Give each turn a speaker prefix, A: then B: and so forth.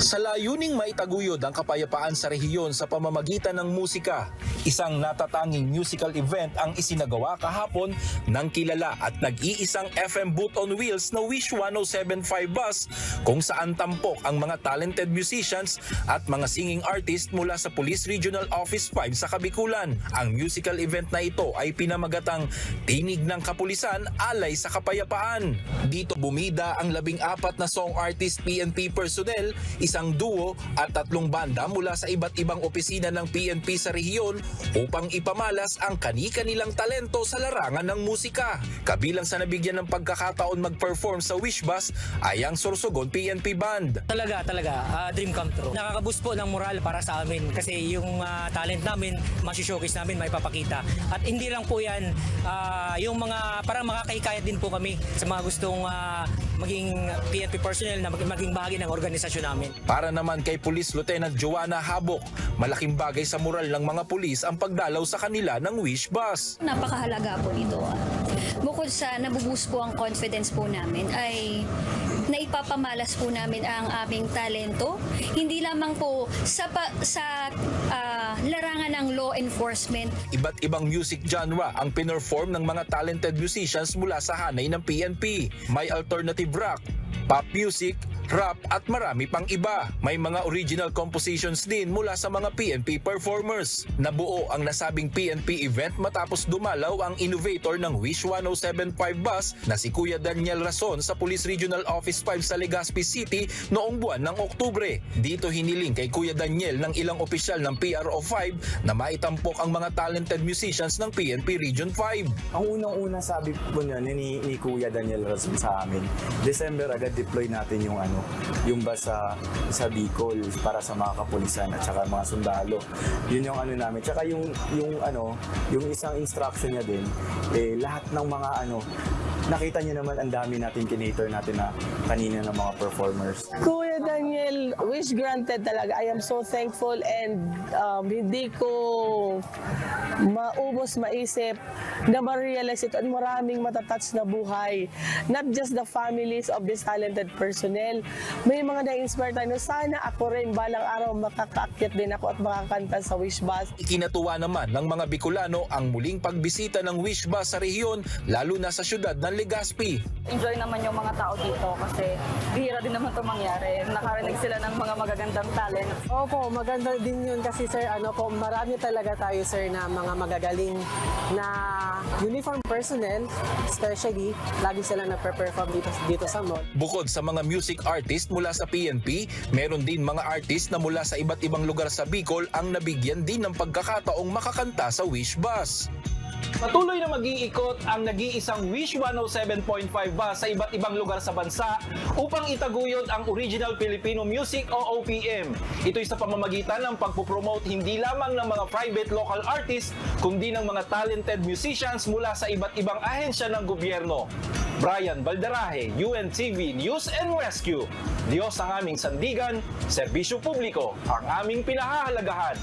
A: Sa layuning maitaguyod ang kapayapaan sa rehiyon sa pamamagitan ng musika, isang natatanging musical event ang isinagawa kahapon ng kilala at nag-iisang FM Boot on Wheels na Wish 1075 bus kung saan tampok ang mga talented musicians at mga singing artist mula sa Police Regional Office 5 sa Kabikulan. Ang musical event na ito ay pinamagatang Tinig ng Kapulisan Alay sa Kapayapaan. Dito bumida ang 14 na song artist PNP personnel, isang duo at 3 banda mula sa iba't ibang opisina ng PNP sa rehiyon upang ipamalas ang kani-kanilang talento sa larangan ng musika. Kabilang sa nabigyan ng pagkakataon mag-perform sa Wish Bus ay ang Sorsogon PNP Band.
B: Talaga, dream come true. Nakaka-boost po ng moral para sa amin kasi yung talent namin, masishowcase namin, may papakita. At hindi lang po yan, yung mga parang makakahikayat din po kami sa mga gustong maging PNP personnel na maging bahagi ng organisasyon namin.
A: Para naman kay Police Lieutenant Joanna Habok, malaking bagay sa moral ng mga pulis ang pagdalaw sa kanila ng Wish Bus.
C: Napakahalaga po nito. Bukod sa nabuboost po ang confidence po namin ay naipapamalas po namin ang aming talento, hindi lamang po sa larangan ng law enforcement.
A: Iba't ibang music genre ang pinerform ng mga talented musicians mula sa hanay ng PNP. May alternative rock, pop music, rap at marami pang iba. May mga original compositions din mula sa mga PNP performers. Nabuo ang nasabing PNP event matapos dumalaw ang innovator ng Wish 1075 bus na si Kuya Daniel Rason sa Police Regional Office 5 sa Legazpi City noong buwan ng Oktubre. Dito hiniling kay Kuya Daniel ng ilang opisyal ng PRO 5 na maitampok ang mga talented musicians ng PNP Region 5.
D: Ang unang-una sabi po niya ni Kuya Daniel Rason sa amin, December agad deploy natin yung bus sa Bicol para sa mga kapulisan at saka mga sundalo. Yun yung namin. Tsaka yung isang instruction niya din, lahat ng mga nakita niyo naman ang dami natin kinater natin na kanina ng mga performers.
E: Kuya Daniel, wish granted talaga. I am so thankful and hindi ko maubos maisip na ma-realize ito at maraming matatouch na buhay. Not just the families of this talented personnel. May mga na-inspire tayo. Sana ako rin balang araw makakaakyat din ako at makakanta sa Wish Bus.
A: Ikinatuwa naman ng mga Bicolano ang muling pagbisita ng Wish Bus sa rehiyon, lalo na sa syudad ng Legazpi.
F: Enjoy naman yung mga tao dito kasi bihira din naman ito mangyari. Nakarinig sila ng mga magagandang talent.
E: Opo, maganda din yun kasi sir, marami talaga tayo sir na mga magagaling na uniform personnel, especially, lagi sila nagpe-perform dito sa mall.
A: Bukod sa mga music artist mula sa PNP, meron din mga artist na mula sa iba't ibang lugar sa Bicol ang nabigyan din ng pagkakataong makakanta sa Wish Bus.
G: Patuloy na mag-iikot ang nag-iisang Wish 107.5 bus sa iba't ibang lugar sa bansa upang itaguyod ang original Filipino music o OPM. Ito'y sa pamamagitan ng pagpupromote hindi lamang ng mga private local artists, kundi ng mga talented musicians mula sa iba't ibang ahensya ng gobyerno. Brian Baldarahe, UNTV News and Rescue. Diyos ang aming sandigan, serbisyo publiko ang aming pinahahalagahan.